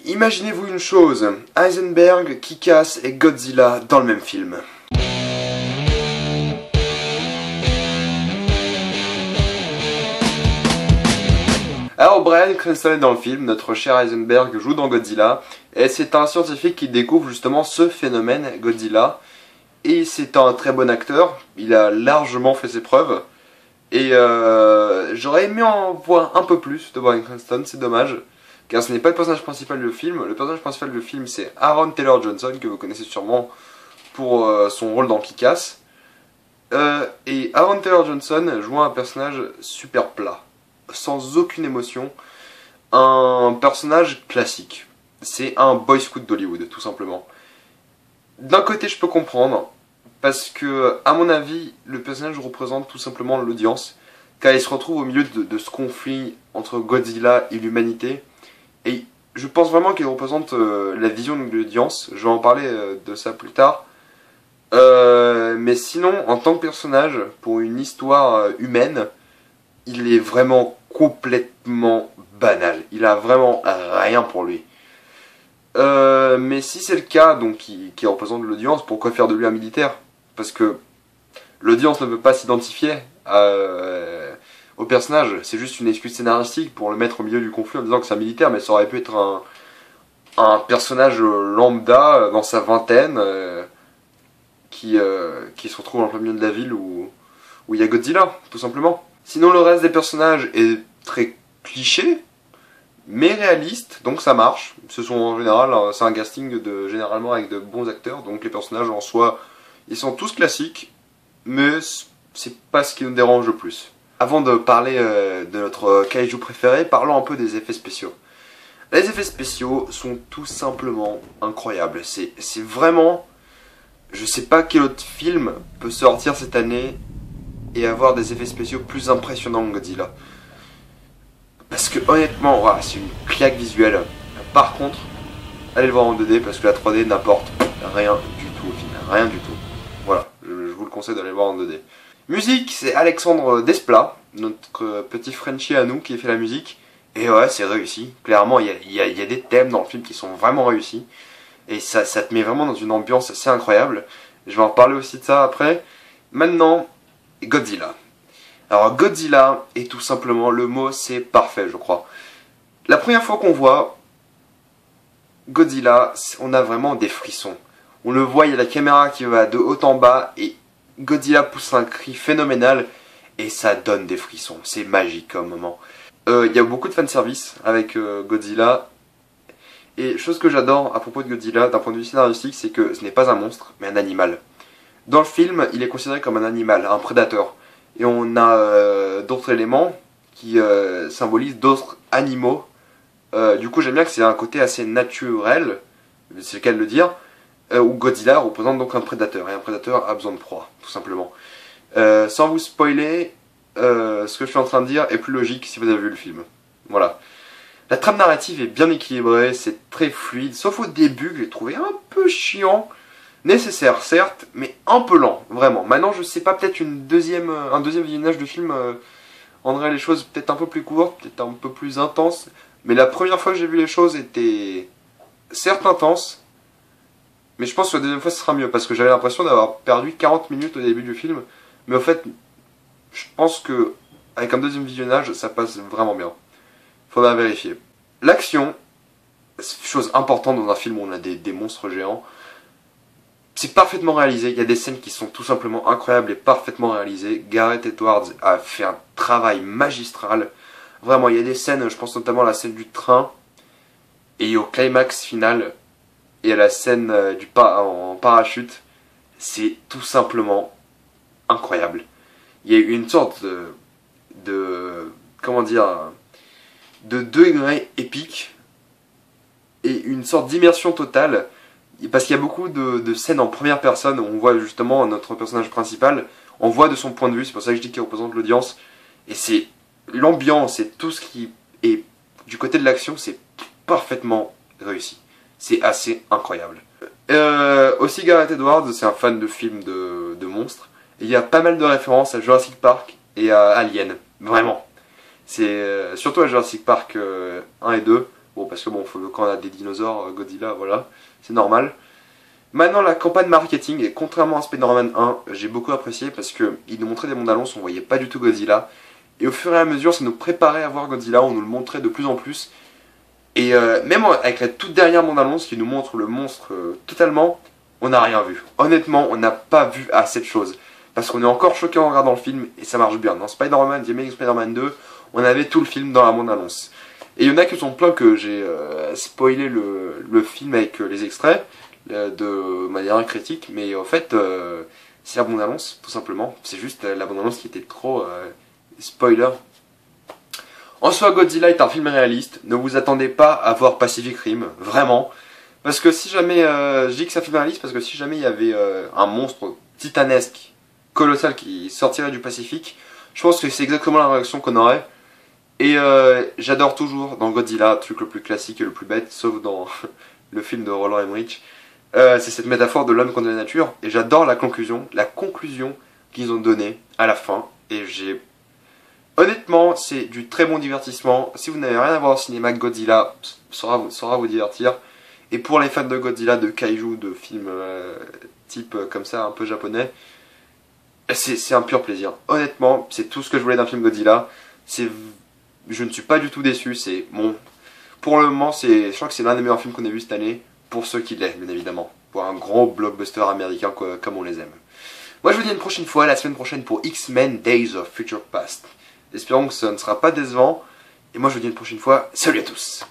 Imaginez-vous une chose, Heisenberg, Kick-Ass et Godzilla dans le même film. Alors Bryan Cranston est dans le film, notre cher Heisenberg joue dans Godzilla, et c'est un scientifique qui découvre justement ce phénomène Godzilla, et c'est un très bon acteur, il a largement fait ses preuves, et j'aurais aimé en voir un peu plus de Bryan Cranston, c'est dommage, car ce n'est pas le personnage principal du film. Le personnage principal du film c'est Aaron Taylor Johnson, que vous connaissez sûrement pour son rôle dans Kick-Ass, et Aaron Taylor Johnson joue un personnage super plat, sans aucune émotion, un personnage classique. C'est un boy scout d'Hollywood, tout simplement. D'un côté, je peux comprendre, parce que, à mon avis, le personnage représente tout simplement l'audience, car il se retrouve au milieu de ce conflit entre Godzilla et l'humanité, et je pense vraiment qu'il représente la vision de l'audience. Je vais en parler de ça plus tard. Mais sinon, en tant que personnage, pour une histoire humaine, il est vraiment complètement banal. Il a vraiment rien pour lui. Mais si c'est le cas, donc qui représente l'audience, pourquoi faire de lui un militaire? Parce que l'audience ne veut pas s'identifier au personnage. C'est juste une excuse scénaristique pour le mettre au milieu du conflit en disant que c'est un militaire, mais ça aurait pu être un personnage lambda dans sa vingtaine qui se retrouve en plein milieu de la ville où il y a Godzilla, tout simplement. Sinon, le reste des personnages est très cliché, mais réaliste, donc ça marche. Ce sont en général, c'est un casting généralement avec de bons acteurs, donc les personnages en soi, ils sont tous classiques, mais c'est pas ce qui nous dérange le plus. Avant de parler de notre kaiju préféré, parlons un peu des effets spéciaux. Les effets spéciaux sont tout simplement incroyables. C'est vraiment... Je sais pas quel autre film peut sortir cette année et avoir des effets spéciaux plus impressionnants que Godzilla. Parce que honnêtement, voilà, c'est une claque visuelle. Par contre, allez le voir en 2D parce que la 3D n'apporte rien du tout au final. Rien du tout. Voilà, je vous le conseille d'aller le voir en 2D. Musique, c'est Alexandre Desplat, notre petit Frenchie à nous qui a fait la musique. Et ouais, c'est réussi. Clairement, il y a des thèmes dans le film qui sont vraiment réussis. Et ça te met vraiment dans une ambiance assez incroyable. Je vais en parler aussi de ça après. Maintenant, Godzilla. Alors Godzilla est tout simplement, le mot c'est parfait je crois. La première fois qu'on voit Godzilla, on a vraiment des frissons. On le voit, il y a la caméra qui va de haut en bas et Godzilla pousse un cri phénoménal et ça donne des frissons. C'est magique comme moment. Il y a beaucoup de fanservice avec Godzilla. Et chose que j'adore à propos de Godzilla d'un point de vue scénaristique, c'est que ce n'est pas un monstre mais un animal. Dans le film, il est considéré comme un animal, un prédateur. Et on a d'autres éléments qui symbolisent d'autres animaux. Du coup, j'aime bien que c'est un côté assez naturel, c'est le cas de le dire, où Godzilla représente donc un prédateur. Et un prédateur a besoin de proie, tout simplement. Sans vous spoiler, ce que je suis en train de dire est plus logique si vous avez vu le film. Voilà. La trame narrative est bien équilibrée, c'est très fluide, sauf au début que j'ai trouvé un peu chiant. Nécessaire, certes, mais un peu lent, vraiment. Maintenant, je sais pas, peut-être un deuxième visionnage du film rendrait les choses peut-être un peu plus courtes, peut-être un peu plus intenses. Mais la première fois que j'ai vu les choses était certes intense, mais je pense que la deuxième fois ce sera mieux, parce que j'avais l'impression d'avoir perdu 40 minutes au début du film. Mais au fait, je pense que avec un deuxième visionnage, ça passe vraiment bien. Faudra vérifier. L'action, chose importante dans un film où on a des monstres géants. C'est parfaitement réalisé, il y a des scènes qui sont tout simplement incroyables et parfaitement réalisées. Gareth Edwards a fait un travail magistral. Vraiment, il y a des scènes, je pense notamment à la scène du train, et au climax final, et à la scène en parachute. C'est tout simplement incroyable. Il y a eu une sorte comment dire, de degré épique, et une sorte d'immersion totale. Parce qu'il y a beaucoup de scènes en première personne où on voit justement notre personnage principal, on voit de son point de vue, c'est pour ça que je dis qu'il représente l'audience. Et c'est l'ambiance et tout ce qui est du côté de l'action, c'est parfaitement réussi. C'est assez incroyable. Aussi Gareth Edwards, c'est un fan de films de monstres. Et il y a pas mal de références à Jurassic Park et à Alien. Vraiment. C'est surtout à Jurassic Park 1 et 2. Bon, parce que bon, quand on a des dinosaures, Godzilla, voilà, c'est normal. Maintenant, la campagne marketing, et contrairement à Spider-Man 1, j'ai beaucoup apprécié parce qu'il nous montrait des bandes annonces, on voyait pas du tout Godzilla. Et au fur et à mesure, ça nous préparait à voir Godzilla, on nous le montrait de plus en plus. Et même avec la toute dernière bande annonce qui nous montre le monstre totalement, on n'a rien vu. Honnêtement, on n'a pas vu assez de choses. Parce qu'on est encore choqué en regardant le film et ça marche bien. Dans Spider-Man, The Amazing Spider-Man 2, on avait tout le film dans la bande annonce. Et il y en a qui sont pleins que j'ai spoilé le film avec les extraits de manière critique, mais en fait, c'est la bande annonce, tout simplement. C'est juste la bande annonce qui était trop spoiler. En soi, Godzilla est un film réaliste. Ne vous attendez pas à voir Pacific Rim, vraiment. Parce que si jamais, je dis que c'est un film réaliste, parce que si jamais il y avait un monstre titanesque, colossal qui sortirait du Pacifique, je pense que c'est exactement la réaction qu'on aurait. Et j'adore toujours dans Godzilla, le truc le plus classique et le plus bête, sauf dans le film de Roland Emmerich, c'est cette métaphore de l'homme contre la nature. Et j'adore la conclusion qu'ils ont donnée à la fin. Et honnêtement, c'est du très bon divertissement. Si vous n'avez rien à voir au cinéma, Godzilla saura vous divertir. Et pour les fans de Godzilla, de kaiju, de films type comme ça, un peu japonais, c'est un pur plaisir. Honnêtement, c'est tout ce que je voulais d'un film Godzilla. Je ne suis pas du tout déçu. Pour le moment, je crois que c'est l'un des meilleurs films qu'on ait vu cette année. Pour ceux qui l'aiment, bien évidemment. Pour un gros blockbuster américain comme on les aime. Moi, je vous dis à une prochaine fois, la semaine prochaine pour X-Men Days of Future Past. Espérons que ça ne sera pas décevant. Et moi, je vous dis à une prochaine fois. Salut à tous!